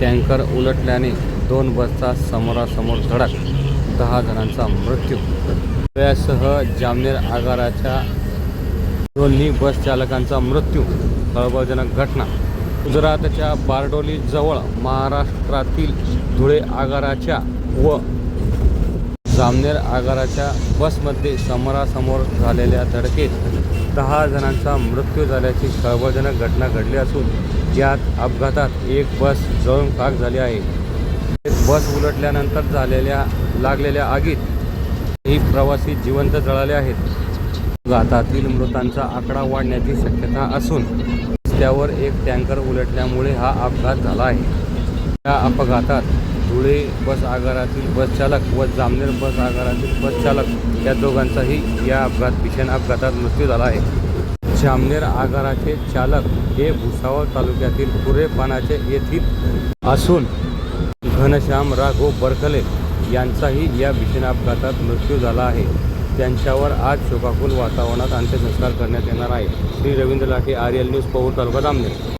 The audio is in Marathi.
टँकर उलटल्याने 2 बसचा समोरासमोर धडक, 10 जणांचा मृत्यू. पुण्यासह जामनेर आगाराच्या दोन्ही बस चालकांचा मृत्यू. खळबळजनक घटना. गुजरातच्या बारडोली जवळ महाराष्ट्रातील धुळे आगाराच्या व जामनेर आगाराच्या बसमध्ये समोरासमोर झालेल्या धडकेत 10 जणांचा मृत्यू झाल्याची खळबळजनक घटना घडली असून यात अपघातात एक बस जळून खाक झाली आहे. बस उलटल्यानंतर लागलेल्या आगीत ही प्रवासी जिवंत जळाले आहेत. अपघातातील मृतांचा आकडा वाढण्याची शक्यता असून रस्त्यावर एक टँकर उलटल्यामुळे हा अपघात झाला आहे. या अपघातात धुळे बस आगारातील बस चालक व जामनेर बस आगारातील बस चालक या दोघांचाही या भीषण अपघातात मृत्यू झाला आहे. जामनेर आगाराचे चालक हे भुसावळ तालुक्यातील पुरेपानाचे येथील असून घनश्याम राघव बरकले यांचाही या भीषण अपघातात मृत्यू झाला आहे. त्यांच्यावर आज शोकाकुल वातावरणात अंत्यसंस्कार करण्यात येणार आहे. श्री रवींद्र लाटे, आर्यल न्यूज, पौर तालुका, जामनेर.